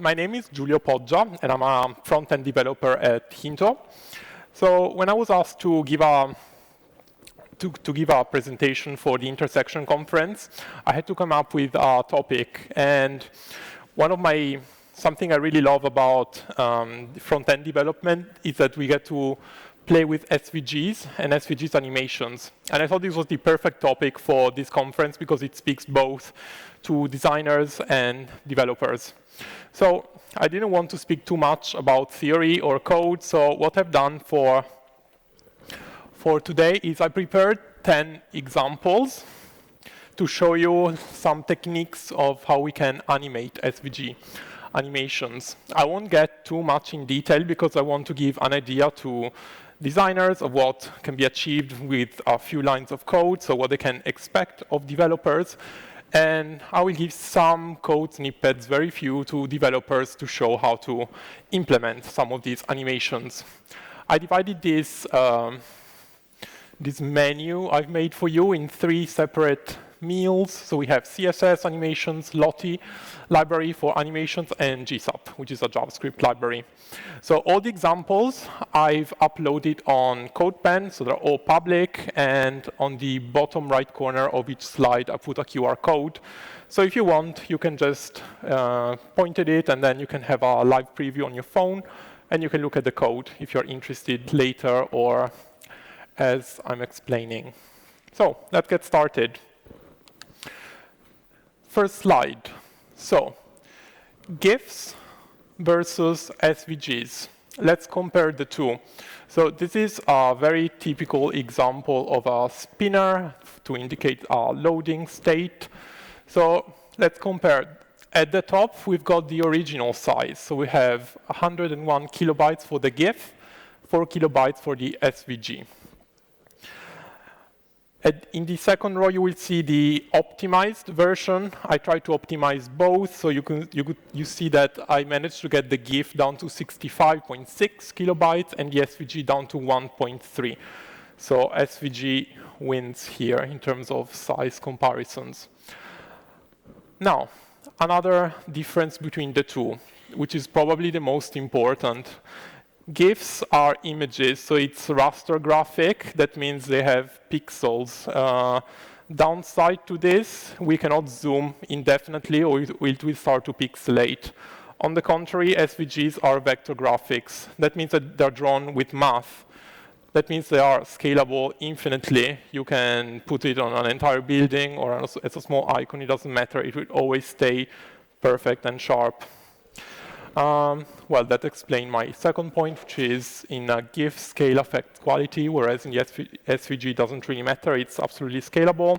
My name is Giulio Poggia, and I'm a front-end developer at Hinto. So when I was asked to give a presentation for the intersection conference, I had to come up with a topic. And something I really love about front-end development is that we get to play with SVGs and SVGs animations. And I thought this was the perfect topic for this conference because it speaks both to designers and developers. So I didn't want to speak too much about theory or code. So what I've done for today is I prepared 10 examples to show you some techniques of how we can animate SVG animations. I won't get too much in detail because I want to give an idea to designers of what can be achieved with a few lines of code, so what they can expect of developers. And I will give some code snippets, very few, to developers to show how to implement some of these animations. I divided this menu I've made for you in 3 separate meals. So we have CSS animations, Lottie library for animations, and GSAP, which is a JavaScript library. So all the examples I've uploaded on CodePen, so they're all public, and on the bottom right corner of each slide I put a QR code. So if you want, you can just point at it, and then you can have a live preview on your phone, and you can look at the code if you're interested later or as I'm explaining. So let's get started. First slide. So, GIFs versus SVGs. Let's compare the two. So this is a very typical example of a spinner to indicate a loading state. So let's compare. At the top, we've got the original size. So we have 101 kilobytes for the GIF, 4 kilobytes for the SVG. In the second row, you will see the optimized version. I tried to optimize both, so you see that I managed to get the GIF down to 65.6 kilobytes and the SVG down to 1.3. So SVG wins here in terms of size comparisons. Now, another difference between the two, which is probably the most important. GIFs are images, so it's raster graphic. That means they have pixels. Downside to this, we cannot zoom indefinitely or it will start to pixelate. On the contrary, SVGs are vector graphics. That means that they're drawn with math. That means they are scalable infinitely. You can put it on an entire building or as a small icon, it doesn't matter. It will always stay perfect and sharp. Well, that explains my second point, which is in a GIF scale affects quality, whereas in the SVG doesn't really matter, it's absolutely scalable.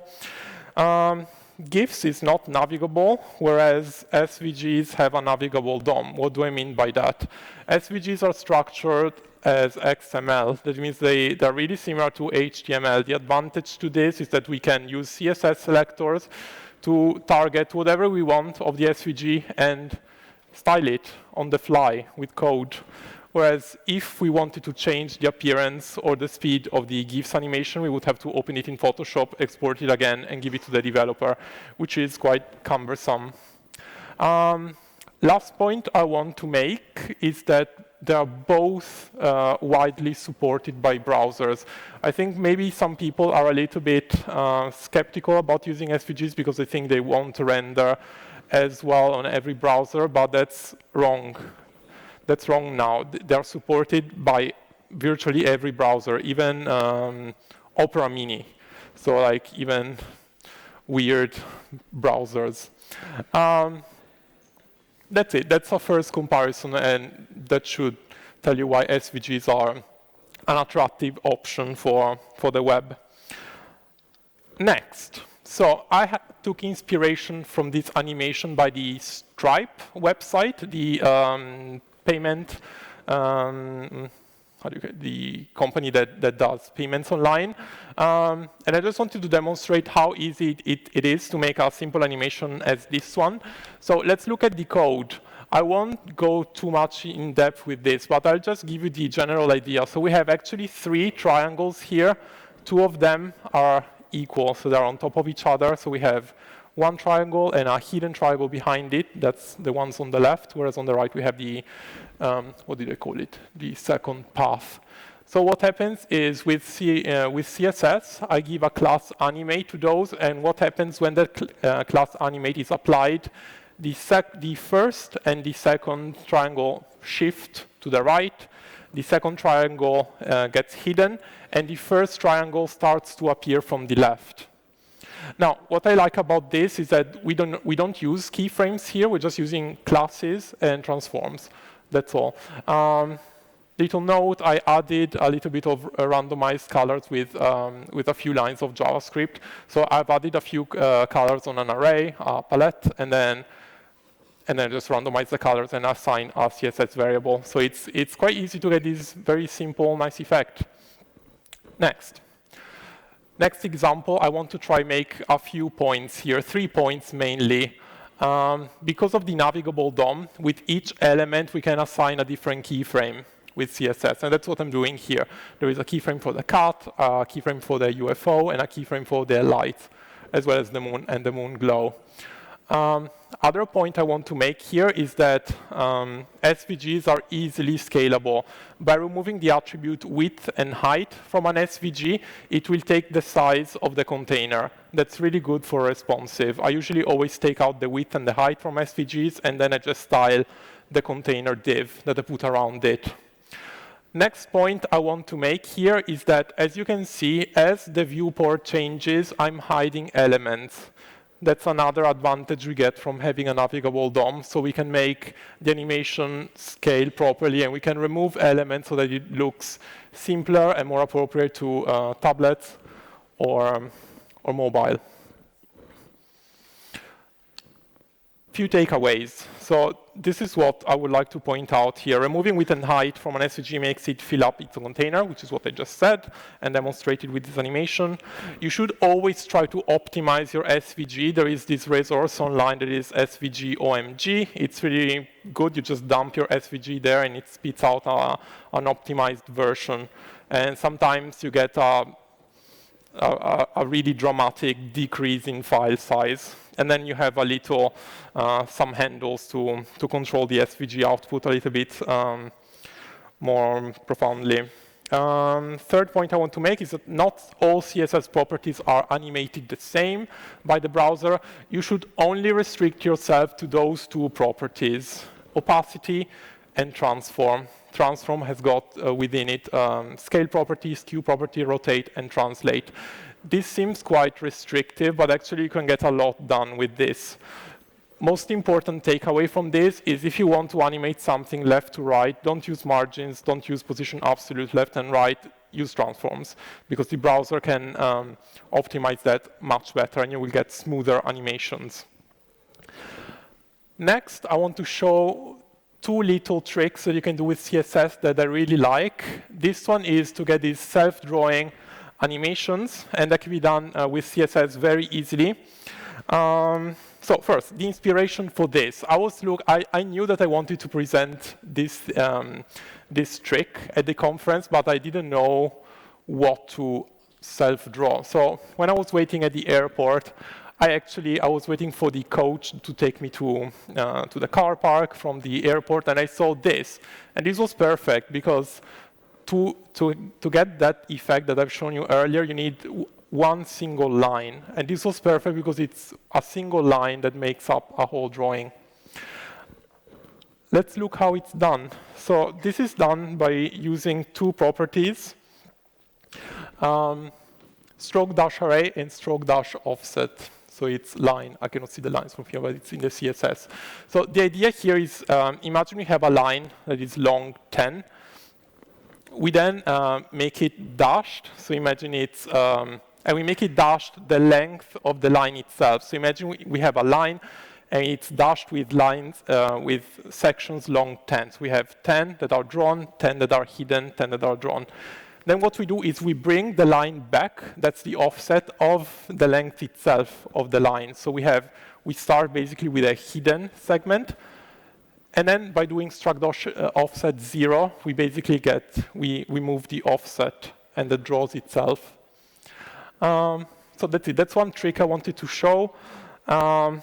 GIFs is not navigable, whereas SVGs have a navigable DOM. What do I mean by that? SVGs are structured as XML. That means they're really similar to HTML. The advantage to this is that we can use CSS selectors to target whatever we want of the SVG and style it on the fly with code. Whereas if we wanted to change the appearance or the speed of the GIFs animation, we would have to open it in Photoshop, export it again, and give it to the developer, which is quite cumbersome. Last point I want to make is that they are both widely supported by browsers. I think maybe some people are a little bit skeptical about using SVGs because they think they won't render as well on every browser, but that's wrong. That's wrong now. They're supported by virtually every browser, even Opera Mini. So like even weird browsers. That's it. That's our first comparison, and that should tell you why SVGs are an attractive option for the web. Next. So I took inspiration from this animation by the Stripe website, the payment, the company that does payments online. And I just wanted to demonstrate how easy it is to make a simple animation as this one. So let's look at the code. I won't go too much in depth with this, but I'll just give you the general idea. So we have actually 3 triangles here. 2 of them are equal, so they're on top of each other. So we have one triangle and a hidden triangle behind it. That's the ones on the left, whereas on the right we have the, what did I call it? The second path. So what happens is with CSS, I give a class animate to those, and what happens when that class animate is applied, the first and the second triangle shift to the right, the second triangle gets hidden, and the first triangle starts to appear from the left. Now, what I like about this is that we don't use keyframes here. We're just using classes and transforms. That's all. Little note: I added a little bit of randomized colors with a few lines of JavaScript. So I've added a few colors on an array, a palette, and then just randomize the colors and assign a CSS variable. So it's quite easy to get this very simple, nice effect. Next example, I want to try make a few points here, 3 points mainly. Because of the navigable DOM, with each element we can assign a different keyframe with CSS, and that's what I'm doing here. There is a keyframe for the cat, a keyframe for the UFO, and a keyframe for the light, as well as the moon and the moon glow. Other point I want to make here is that SVGs are easily scalable. By removing the attribute width and height from an SVG, it will take the size of the container. That's really good for responsive. I usually always take out the width and the height from SVGs, and then I just style the container div that I put around it. Next point I want to make here is that, as you can see, as the viewport changes, I'm hiding elements. That's another advantage we get from having a navigable DOM, so we can make the animation scale properly, and we can remove elements so that it looks simpler and more appropriate to tablets or mobile. Few takeaways. So this is what I would like to point out here. Removing width and height from an SVG makes it fill up its container, which is what I just said and demonstrated with this animation. You should always try to optimize your SVG. There is this resource online that is SVG OMG. It's really good. You just dump your SVG there and it spits out an optimized version. And sometimes you get a really dramatic decrease in file size. And then you have a little, some handles to control the SVG output a little bit more profoundly. Third point I want to make is that not all CSS properties are animated the same by the browser. You should only restrict yourself to those two properties, opacity and transform. Transform has got within it scale property, skew property, rotate, and translate. This seems quite restrictive, but actually you can get a lot done with this. Most important takeaway from this is if you want to animate something left to right, don't use margins, don't use position absolute left and right, use transforms, because the browser can optimize that much better and you will get smoother animations. Next, I want to show two little tricks that you can do with CSS that I really like. This one is to get these self-drawing animations, and that can be done with CSS very easily. So first, the inspiration for this. I knew that I wanted to present this, this trick at the conference, but I didn't know what to self-draw. So when I was waiting at the airport, I was waiting for the coach to take me to the car park from the airport, and I saw this. And this was perfect because to get that effect that I've shown you earlier, you need one single line. And this was perfect because it's a single line that makes up a whole drawing. Let's look how it's done. So this is done by using two properties, stroke-array and stroke-offset. So it's line. I cannot see the lines from here, but it's in the CSS. So the idea here is, imagine we have a line that is long 10. We then make it dashed. So imagine it's, and we make it dashed the length of the line itself. So imagine we have a line, and it's dashed with lines, with sections long 10. So we have 10 that are drawn, 10 that are hidden, 10 that are drawn. Then what we do is we bring the line back. That's the offset of the length itself of the line. So we start basically with a hidden segment. And then by doing struct.offset 0, we basically we move the offset and the draws itself. So that's it. That's one trick I wanted to show. On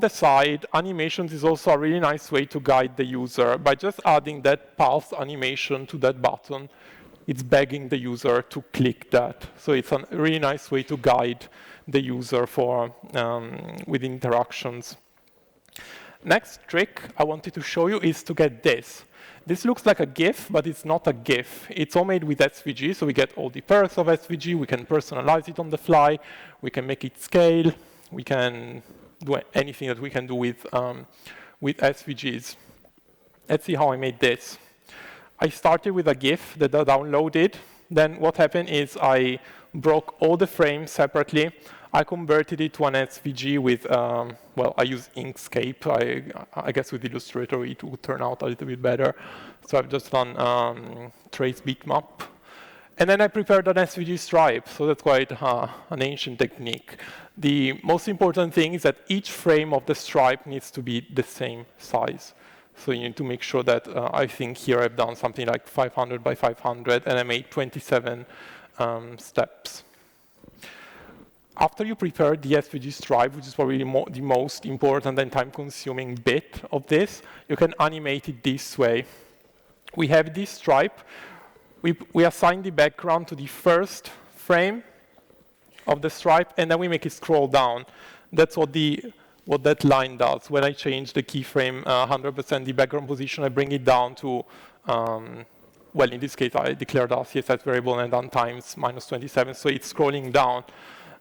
the side, animations is also a really nice way to guide the user. By just adding that pulse animation to that button, it's begging the user to click that. So it's a really nice way to guide the user with interactions. Next trick I wanted to show you is to get this. This looks like a GIF, but it's not a GIF. It's all made with SVG, so we get all the perks of SVG. We can personalize it on the fly. We can make it scale. We can do anything that we can do with SVGs. Let's see how I made this. I started with a GIF that I downloaded. Then what happened is I broke all the frames separately. I converted it to an SVG with, well, I use Inkscape. I guess with Illustrator it would turn out a little bit better. So I've just done trace bitmap. And then I prepared an SVG stripe. So that's quite an ancient technique. The most important thing is that each frame of the stripe needs to be the same size. So you need to make sure that, I think here I've done something like 500 by 500, and I made 27 steps. After you prepare the SVG stripe, which is probably the most important and time-consuming bit of this, you can animate it this way. We have this stripe. We assign the background to the first frame of the stripe, and then we make it scroll down. That's what that line does. When I change the keyframe 100% the background position, I bring it down to, well, in this case, I declared a CSS variable and done times -27, so it's scrolling down.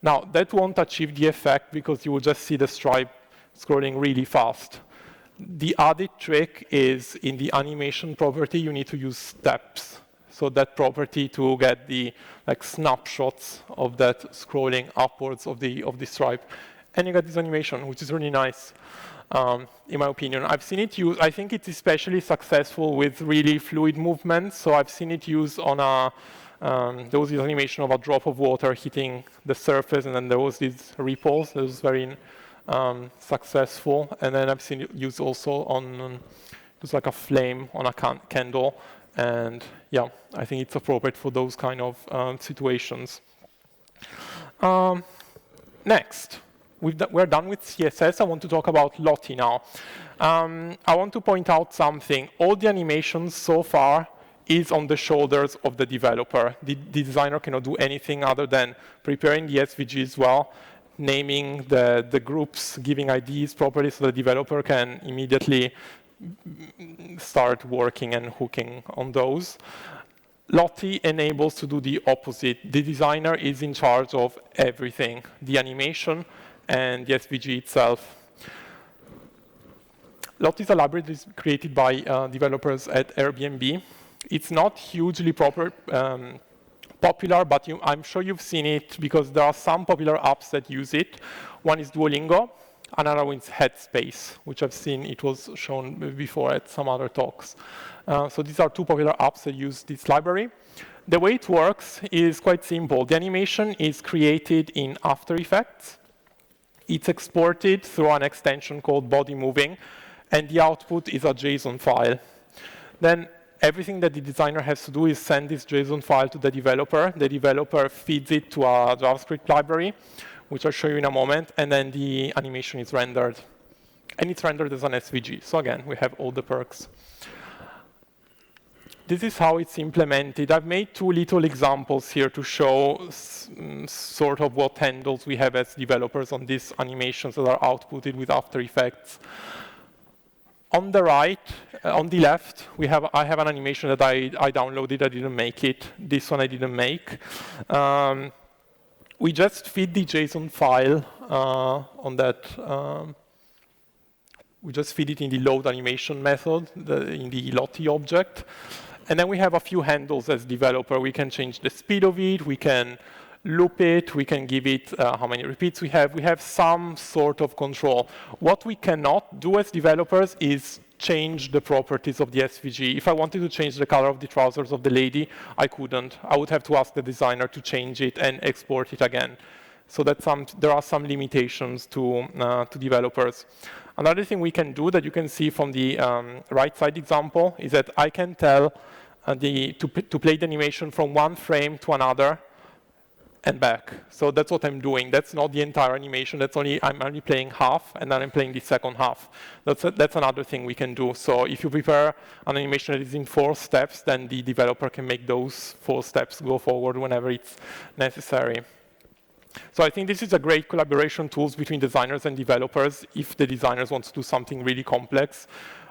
Now, that won't achieve the effect because you will just see the stripe scrolling really fast. The added trick is in the animation property, you need to use steps. So that property to get the snapshots of that scrolling upwards of the stripe. And you get this animation, which is really nice, in my opinion. I've seen it used, I think it's especially successful with really fluid movements. So I've seen it used on there was this animation of a drop of water hitting the surface, and then there was these ripples. That was very successful. And then I've seen it used also on just like a flame on a candle. And yeah, I think it's appropriate for those kind of situations. Next, we're done with CSS. I want to talk about Lottie now. I want to point out something. All the animations so far is on the shoulders of the developer. The designer cannot do anything other than preparing the SVG as well, naming the groups, giving IDs properly so the developer can immediately start working and hooking on those. Lottie enables to do the opposite. The designer is in charge of everything, the animation and the SVG itself. Lottie is a library that is created by developers at Airbnb. It's not hugely popular, but I'm sure you've seen it because there are some popular apps that use it. One is Duolingo, another one is Headspace, which I've seen it was shown before at some other talks. So these are two popular apps that use this library. The way it works is quite simple. The animation is created in After Effects. It's exported through an extension called body moving, and the output is a JSON file. Then everything that the designer has to do is send this JSON file to the developer. The developer feeds it to a JavaScript library, which I'll show you in a moment, and then the animation is rendered. And it's rendered as an SVG. So again, we have all the perks. This is how it's implemented. I've made two little examples here to show sort of what handles we have as developers on these animations that are outputted with After Effects. On the right, on the left, I have an animation that I downloaded. I didn't make it. This one I didn't make. We just feed the JSON file on that. We just feed it in the load animation method, in the Lottie object. And then we have a few handles as developer. We can change the speed of it. We can loop it. We can give it how many repeats we have. We have some sort of control. What we cannot do as developers is change the properties of the SVG. If I wanted to change the color of the trousers of the lady, I couldn't. I would have to ask the designer to change it and export it again. So there are some limitations to developers. Another thing we can do that you can see from the right side example is that I can tell to play the animation from one frame to another and back. So that's what I'm doing. That's not the entire animation. I'm only playing half, and then I'm playing the second half. That's another thing we can do. So if you prepare an animation that is in 4 steps, then the developer can make those 4 steps go forward whenever it's necessary. So I think this is a great collaboration tools between designers and developers if the designers want to do something really complex.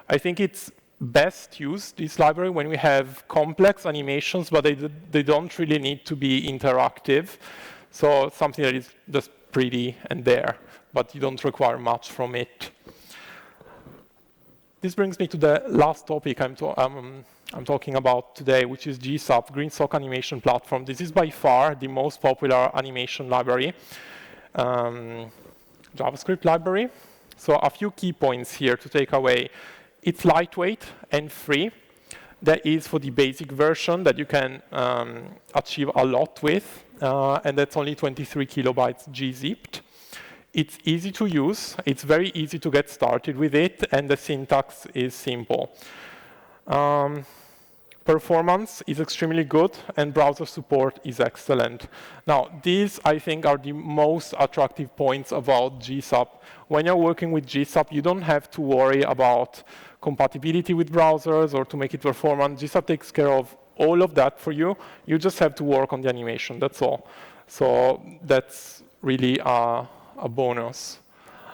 I think it's best used, this library, when we have complex animations, but they don't really need to be interactive. So something that is just pretty and there, but you don't require much from it. This brings me to the last topic I'm talking about today, which is GSAP, Green Sock Animation Platform. This is by far the most popular animation library, JavaScript library. So a few key points here to take away. It's lightweight and free. That is for the basic version that you can achieve a lot with, and that's only 23 kilobytes gzipped. It's easy to use. It's very easy to get started with it, and the syntax is simple. Performance is extremely good, and browser support is excellent. Now, these, I think, are the most attractive points about GSAP. When you're working with GSAP, you don't have to worry about compatibility with browsers or to make it performant. GSAP takes care of all of that for you. You just have to work on the animation, that's all. So that's really a bonus.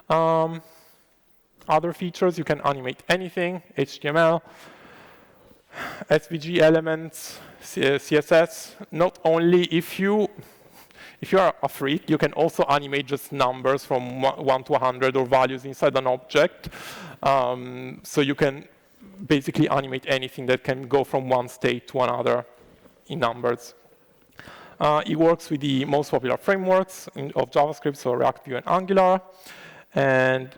Other features, you can animate anything, HTML, SVG elements, CSS. Not only if you are a freak, you can also animate just numbers from 1 to 100 or values inside an object. So you can basically animate anything that can go from one state to another in numbers. It works with the most popular frameworks of JavaScript, so React, Vue, and Angular. And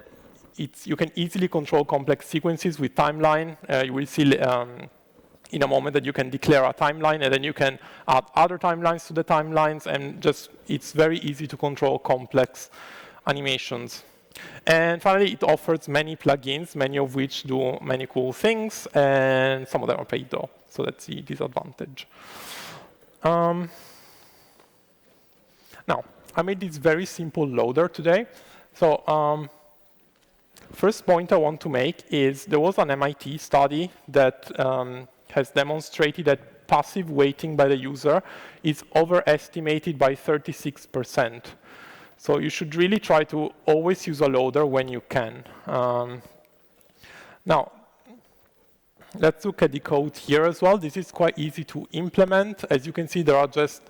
you can easily control complex sequences with timeline. You will see in a moment that you can declare a timeline, and then you can add other timelines to the timelines, and it's very easy to control complex animations. And finally, it offers many plugins, many of which do many cool things, and some of them are paid though, so that's the disadvantage. Now, I made this very simple loader today. So first point I want to make is there was an MIT study that has demonstrated that passive weighting by the user is overestimated by 36%. So you should really try to always use a loader when you can. Now, let's look at the code here as well. This is quite easy to implement. As you can see, there are just,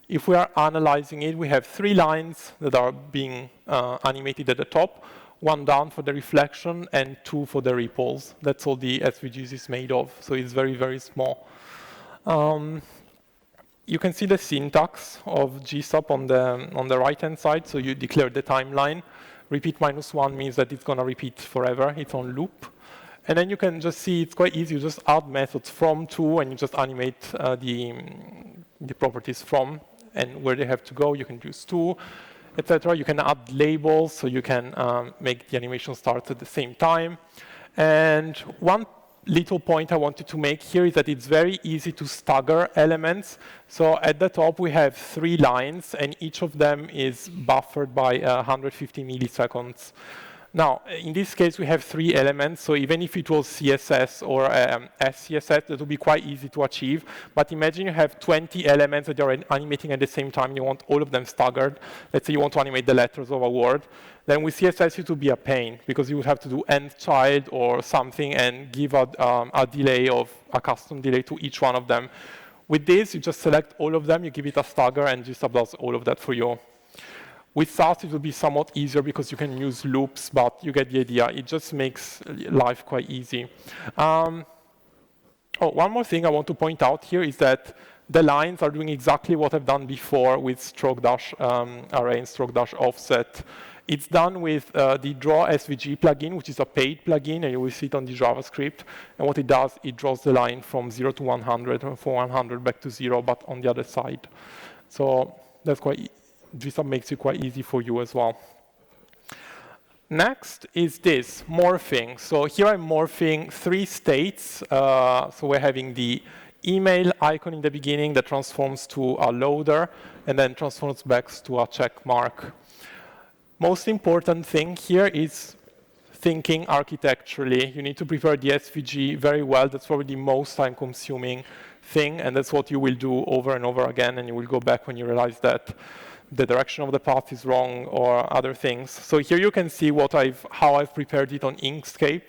if we are analyzing it, we have 3 lines that are being animated at the top, 1 down for the reflection, and 2 for the ripples. That's all the SVGs is made of, so it's very, very small. You can see the syntax of GSAP on the right-hand side, so you declare the timeline. Repeat -1 means that it's going to repeat forever, it's on loop. And then you can just see it's quite easy, you just add methods from to, and you just animate the properties from, and where they have to go, you can use to, etc. You can add labels, so you can make the animation start at the same time. And one little point I wanted to make here is that it's very easy to stagger elements. So at the top, we have 3 lines, and each of them is buffered by 150 milliseconds. Now, in this case, we have 3 elements, so even if it was CSS or SCSS, that would be quite easy to achieve. But imagine you have 20 elements that you're animating at the same time, you want all of them staggered. Let's say you want to animate the letters of a word. Then with CSS, it would be a pain, because you would have to do end child or something and give a delay of a custom delay to each one of them. With this, you just select all of them, you give it a stagger, and GSAP does all of that for you. With Sass, it will be somewhat easier because you can use loops, but you get the idea. It just makes life quite easy. One more thing I want to point out here is that the lines are doing exactly what I've done before with stroke dash array and stroke dash offset. It's done with the Draw SVG plugin, which is a paid plugin, and you will see it on the JavaScript. And what it does, it draws the line from 0 to 100, or from 100 back to 0, but on the other side. So that's quite GSAP makes it quite easy for you as well. Next is this, morphing. So here I'm morphing 3 states. So we're having the email icon in the beginning that transforms to a loader and then transforms back to a check mark. Most important thing here is thinking architecturally. You need to prepare the SVG very well. That's probably the most time-consuming thing, and that's what you will do over and over again, and you will go back when you realize that the direction of the path is wrong or other things. So here you can see how I've prepared it on Inkscape.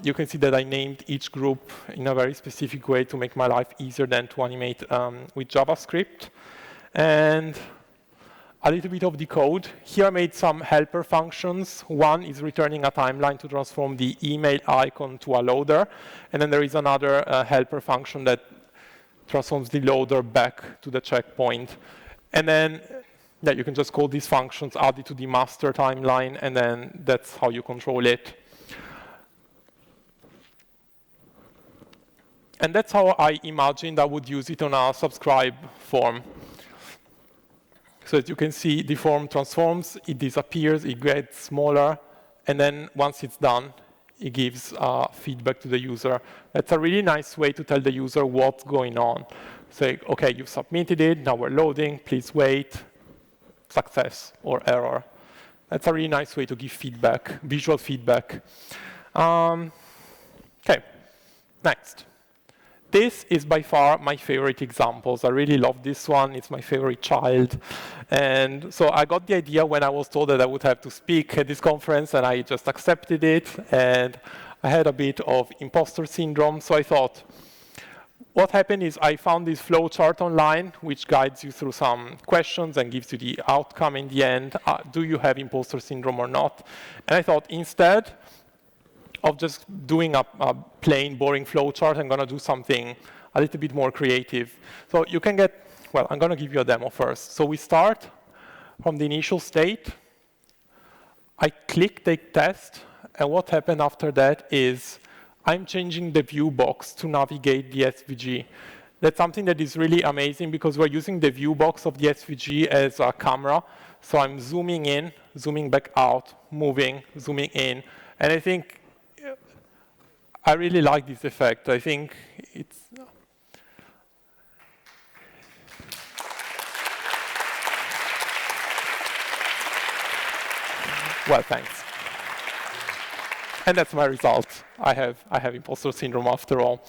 You can see that I named each group in a very specific way to make my life easier than to animate with JavaScript. And a little bit of the code. Here I made some helper functions. One is returning a timeline to transform the email icon to a loader. And then there is another helper function that transforms the loader back to the checkpoint. And then you can just call these functions, add it to the master timeline, and then that's how you control it. And that's how I imagined I would use it on a subscribe form. So as you can see, the form transforms, it disappears, it gets smaller, and then once it's done, it gives feedback to the user. That's a really nice way to tell the user what's going on. Say, okay, you've submitted it, now we're loading, please wait, success or error. That's a really nice way to give feedback, visual feedback. Okay, next. This is by far my favorite examples. I really love this one. It's my favorite child. And so I got the idea when I was told that I would have to speak at this conference, and I just accepted it. And I had a bit of imposter syndrome. So I thought, what happened is I found this flowchart online, which guides you through some questions and gives you the outcome in the end. Do you have imposter syndrome or not? And I thought, instead of just doing a plain, boring flowchart, I'm going to do something a little bit more creative. So you can get, well, I'm going to give you a demo first. So we start from the initial state. I click Take Test, and what happened after that is I'm changing the view box to navigate the SVG. That's something that is really amazing because we're using the view box of the SVG as a camera. So I'm zooming in, zooming back out, moving, zooming in. And I think I really like this effect. I think it's... Well, thanks. And that's my result. I have imposter syndrome after all.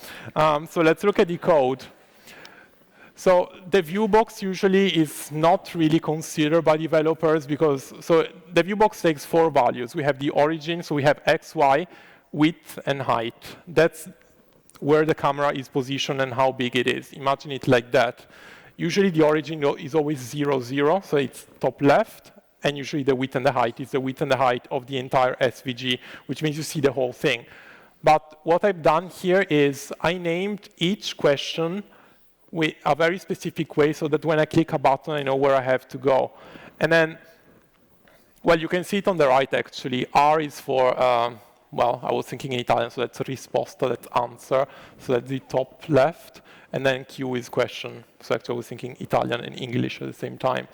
So let's look at the code. So the view box usually is not really considered by developers because, so the view box takes 4 values. We have the origin, so we have x, y, width, and height. That's where the camera is positioned and how big it is. Imagine it like that. Usually the origin is always 0, 0, so it's top left. And usually the width and the height is the width and the height of the entire SVG, which means you see the whole thing. But what I've done here is I named each question with a very specific way so that when I click a button, I know where I have to go. And then, well, you can see it on the right, actually. R is for, well, I was thinking in Italian, so that's risposta, that's answer. So that's the top left. And then Q is question. So actually I was thinking Italian and English at the same time.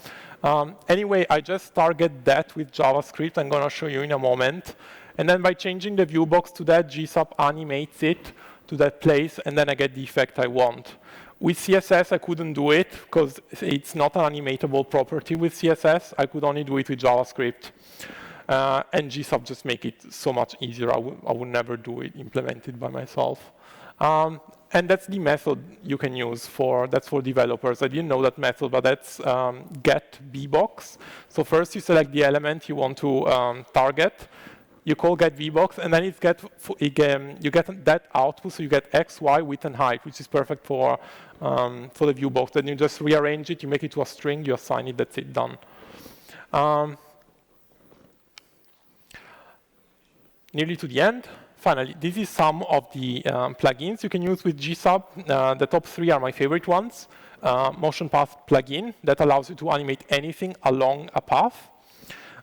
Anyway, I just target that with JavaScript. I'm going to show you in a moment. And then by changing the view box to that, GSAP animates it to that place, and then I get the effect I want. With CSS, I couldn't do it because it's not an animatable property with CSS. I could only do it with JavaScript. And GSAP just make it so much easier. I would never do it, implement it by myself. And that's the method you can use that's for developers. I didn't know that method, but that's get vbox. So first you select the element you want to target. You call get vbox, and then you get that output. So you get x, y, width, and height, which is perfect for the view box. Then you just rearrange it. You make it to a string. You assign it. That's it. Done. Nearly to the end. Finally, this is some of the plugins you can use with GSAP. The top 3 are my favorite ones. Motion Path plugin that allows you to animate anything along a path.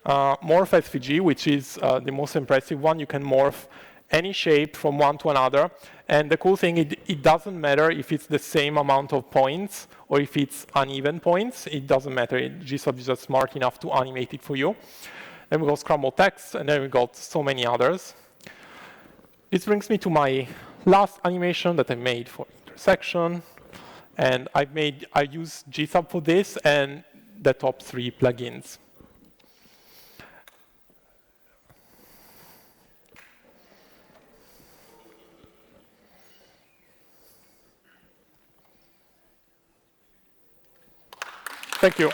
Morph SVG, which is the most impressive one. You can morph any shape from one to another. And the cool thing, it doesn't matter if it's the same amount of points or if it's uneven points. It doesn't matter. GSAP is just smart enough to animate it for you. Then we got Scramble Text, and then we got so many others. This brings me to my last animation that I made for intersection, and I use GSub for this and the top 3 plugins. Thank you.